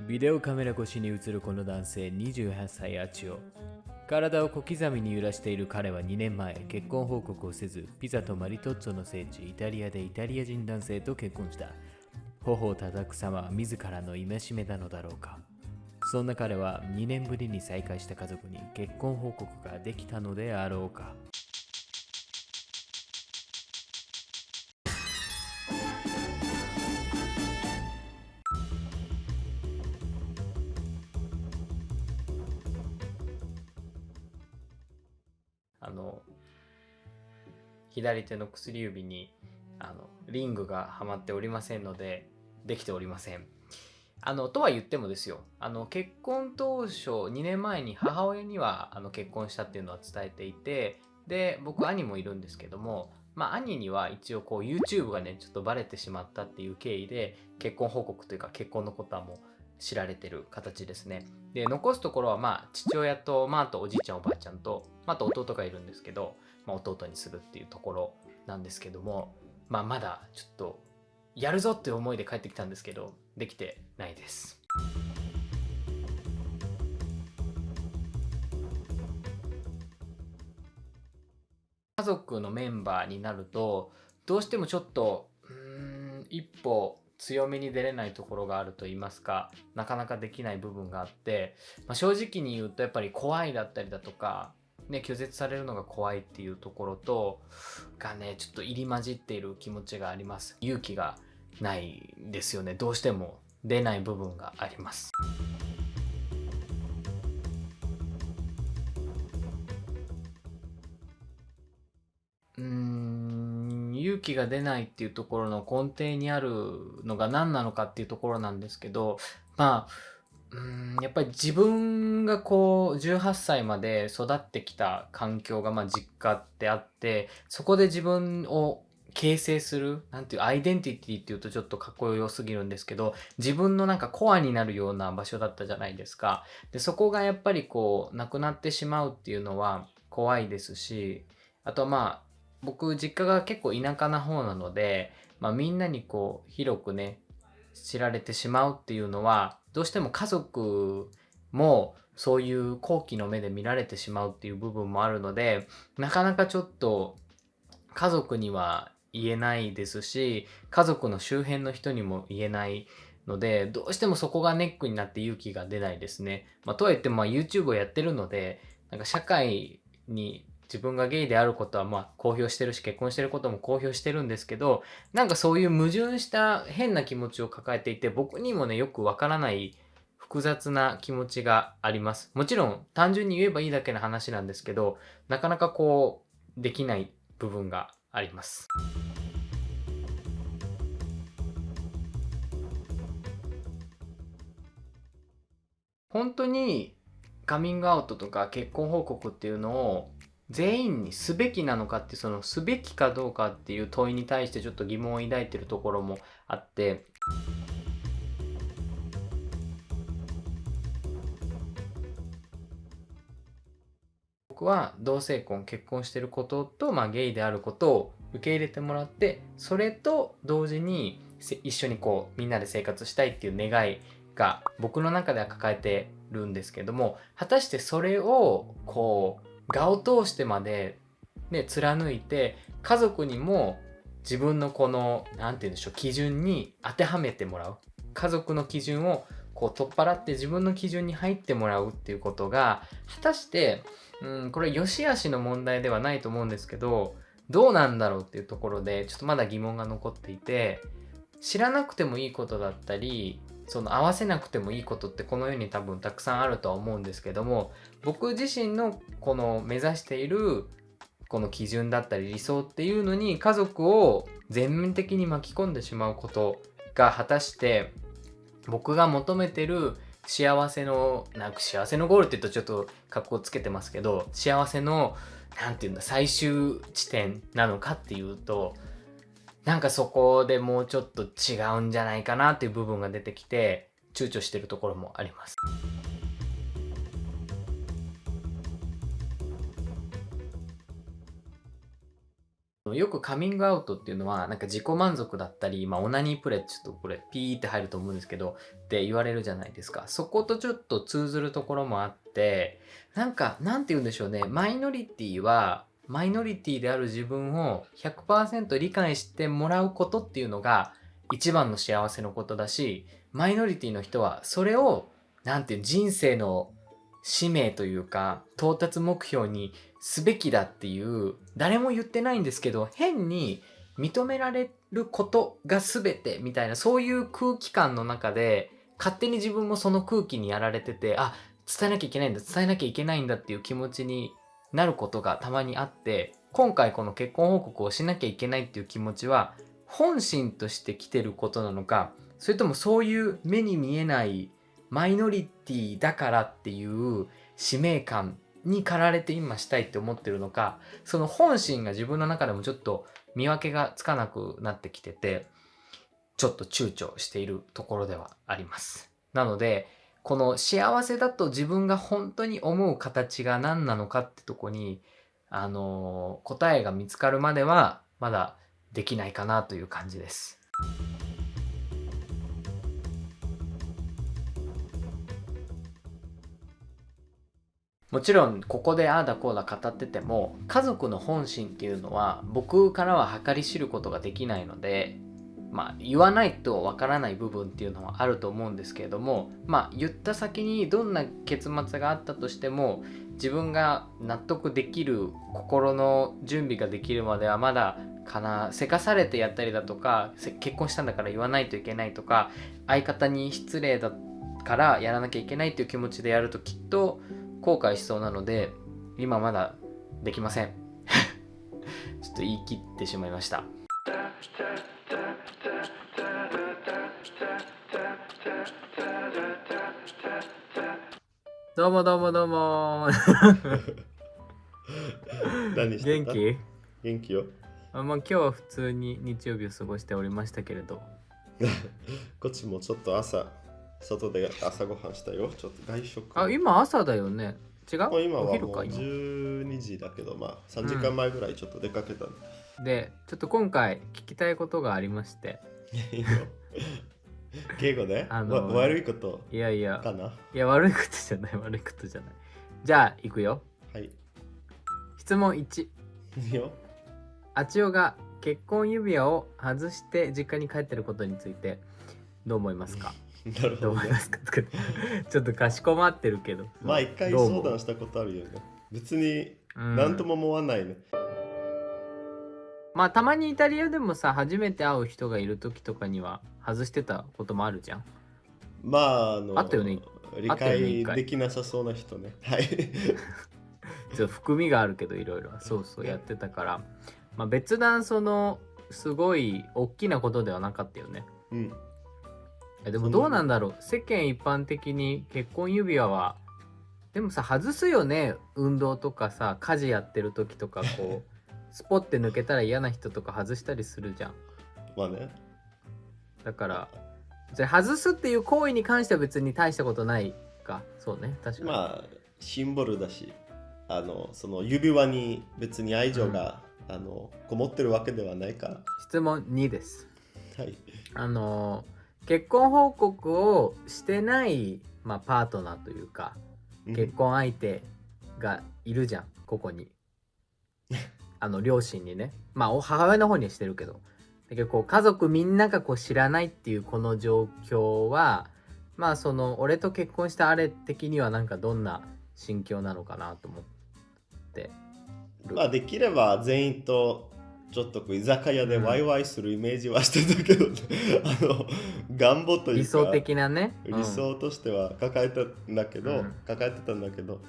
ビデオカメラ越しに映るこの男性28歳アチオ。体を小刻みに揺らしている彼は2年前、結婚報告をせず、ピザとマリトッツォの聖地イタリアでイタリア人男性と結婚した。頬を叩く様は自らの戒めなのだろうか。そんな彼は2年ぶりに再会した家族に結婚報告ができたのであろうか。左手の薬指にリングがはまっておりませんので、できておりません。とは言ってもですよ、結婚当初2年前に母親には結婚したっていうのは伝えていて、で僕兄もいるんですけども、兄には一応こう YouTube がねちょっとバレてしまったっていう経緯で結婚報告というか結婚のことはもう知られてる形ですね。で残すところは父親と、あとおじいちゃんおばあちゃんと、あと弟がいるんですけど、弟にするっていうところなんですけども、まだちょっとやるぞっていう思いで帰ってきたんですけど、できてないです。家族のメンバーになるとどうしてもちょっと一歩強めに出れないところがあると言いますか、なかなかできない部分があって、正直に言うとやっぱり怖いだったりだとかね、拒絶されるのが怖いっていうところとがね、ちょっと入り混じっている気持ちがあります。勇気がないですよね。どうしても出ない部分があります。勇気が出ないっていうところの根底にあるのが何なのかっていうところなんですけど、やっぱり自分がこう18歳まで育ってきた環境が実家であって、そこで自分を形成する、なんていうアイデンティティっていうとちょっとかっこよすぎるんですけど、自分のなんかコアになるような場所だったじゃないですか。でそこがやっぱりこうなくなってしまうっていうのは怖いですし、あと僕実家が結構田舎な方なので、みんなにこう広くね知られてしまうっていうのは、どうしても家族もそういう好奇の目で見られてしまうっていう部分もあるので、なかなかちょっと家族には言えないですし、家族の周辺の人にも言えないので、どうしてもそこがネックになって勇気が出ないですね。とはいってもYouTube をやってるので、なんか社会に自分がゲイであることは公表してるし、結婚してることも公表してるんですけど、なんかそういう矛盾した変な気持ちを抱えていて、僕にもねよくわからない複雑な気持ちがあります。もちろん単純に言えばいいだけの話なんですけど、なかなかこうできない部分があります。本当にカミングアウトとか結婚報告っていうのを全員にすべきなのかって、そのすべきかどうかっていう問いに対してちょっと疑問を抱いてるところもあって、僕は同性婚結婚してることと、ゲイであることを受け入れてもらって、それと同時に一緒にこうみんなで生活したいっていう願いが僕の中では抱えてるんですけども、果たしてそれをこう我を通してまで、ね、貫いて家族にも自分のこの何て言うんでしょう、基準に当てはめてもらう、家族の基準をこう取っ払って自分の基準に入ってもらうっていうことが果たしてこれ良し悪しの問題ではないと思うんですけど、どうなんだろうっていうところでちょっとまだ疑問が残っていて、知らなくてもいいことだったり、その合わせなくてもいいことってこの世に多分たくさんあるとは思うんですけども、僕自身のこの目指しているこの基準だったり理想っていうのに家族を全面的に巻き込んでしまうことが果たして僕が求めてる幸せの幸せのゴールって言うとちょっと格好つけてますけど、幸せのなんていうんだ最終地点なのかっていうと、なんかそこでもうちょっと違うんじゃないかなっていう部分が出てきて躊躇してるところもあります。よくカミングアウトっていうのはなんか自己満足だったり、オナニープレイちょっとこれピーって入ると思うんですけどって言われるじゃないですか。そことちょっと通ずるところもあって、なんかなんて言うんでしょうね、マイノリティはマイノリティである自分を 100% 理解してもらうことっていうのが一番の幸せのことだし、マイノリティの人はそれをなんていう人生の使命というか到達目標にすべきだっていう誰も言ってないんですけど変に認められることが全てみたいなそういう空気感の中で勝手に自分もその空気にやられてて、伝えなきゃいけないんだ伝えなきゃいけないんだっていう気持ちになることがたまにあって、今回この結婚報告をしなきゃいけないっていう気持ちは本心として来てることなのか、それともそういう目に見えないマイノリティだからっていう使命感に駆られて今したいって思ってるのか、その本心が自分の中でもちょっと見分けがつかなくなってきてて、ちょっと躊躇しているところではあります。なのでこの幸せだと自分が本当に思う形が何なのかってとこに答えが見つかるまではまだできないかなという感じです。もちろんここでああだこうだ語ってても家族の本心っていうのは僕からは計り知ることができないので、言わないとわからない部分っていうのはあると思うんですけれども、言った先にどんな結末があったとしても自分が納得できる心の準備ができるまではまだかな。せかされてやったりだとか結婚したんだから言わないといけないとか相方に失礼だからやらなきゃいけないっていう気持ちでやるときっと後悔しそうなので今まだできませんちょっと言い切ってしまいました。どうもどうもどうも何してた？元気？元気よ。今日は普通に日曜日を過ごしておりましたけれどこっちもちょっと外で朝ごはんしたよ。ちょっと外食。今朝だよね。違う？今はもうお昼か今。12時だけど、3時間前ぐらいちょっと出かけたで、ちょっと今回聞きたいことがありまして。いいよ。敬語で、悪いこといやかな？いや悪いことじゃない悪いことじゃない。じゃあ行くよ。はい。質問1。いいよ。あちおが結婚指輪を外して実家に帰ってることについてどう思いますか？なるほど、ね。ちょっとかしこまってるけど。一回相談したことあるよね。別に何とも思わないね。たまにイタリアでもさ、初めて会う人がいる時とかには外してたこともあるじゃん。あったよね。理解できなさそうな人ね。はい。ちょっと含みがあるけどいろいろそうやってたから、別段すごい大きなことではなかったよね。でもどうなんだろう、世間一般的に結婚指輪はでもさ外すよね。運動とかさ家事やってる時とかこうスポッて抜けたら嫌な人とか外したりするじゃん。だから外すっていう行為に関しては別に大したことないか。そうね、確かに。シンボルだし、その指輪に別に愛情が、こもってるわけではないから。質問2です。はい。結婚報告をしてない、パートナーというか、結婚相手がいるじゃん、ここに。両親にね。母親の方にはしてるけど。だけど家族みんなが知らないっていうこの状況は、俺と結婚したあれ的にはどんな心境なのかなと思ってる。できれば全員とちょっと居酒屋でワイワイするイメージはしてたけど、願望というか理想的なね、理想としては抱えてたんだけど、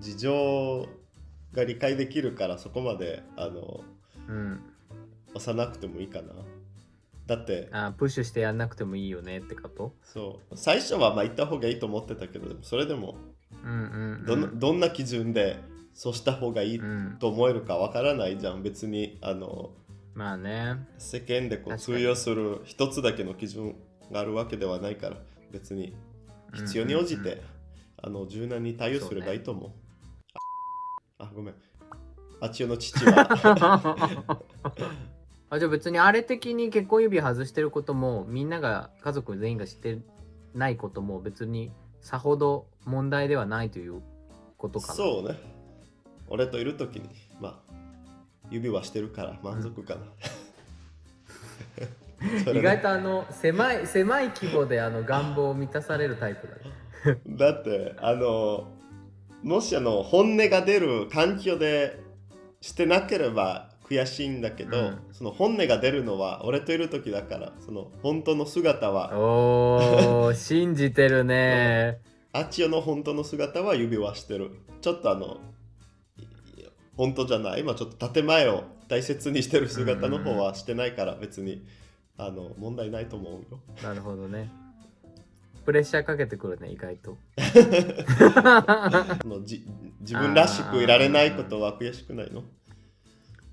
事情が理解できるからそこまで押さなくてもいいかな。だってプッシュしてやんなくてもいいよねってこと？そう最初は行った方がいいと思ってたけど、それでもどんな基準でそうした方がいいと思えるかわからないじゃん。別に世間で通用する一つだけの基準があるわけではないから、別に必要に応じて柔軟に対応すればいいと思う。ごめん。あちよの父は。あ、じゃあ別にあれ的に結婚指輪外してることも、みんなが家族全員が知ってないことも別にさほど問題ではないということかな。そうね。俺といるときに、まあ、指輪してるから満足かな。意外と狭い規模で願望を満たされるタイプだね。だってもし本音が出る環境でしてなければ悔しいんだけど、その本音が出るのは俺といる時だから、その本当の姿はおー信じてるね。あちよの本当の姿は指輪してる。ちょっと本当じゃない、今ちょっと建前を大切にしてる姿の方はしてないから、別に問題ないと思うよ。なるほどね。プレッシャーかけてくるね、意外と。自分らしくいられないことは悔しくないの？い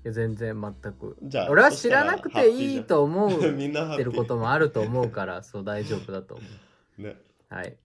や全然全く。じゃあ俺は知らなくていいと思うみんなハッピーってることもあると思うから、そう大丈夫だと思う。ね。はい。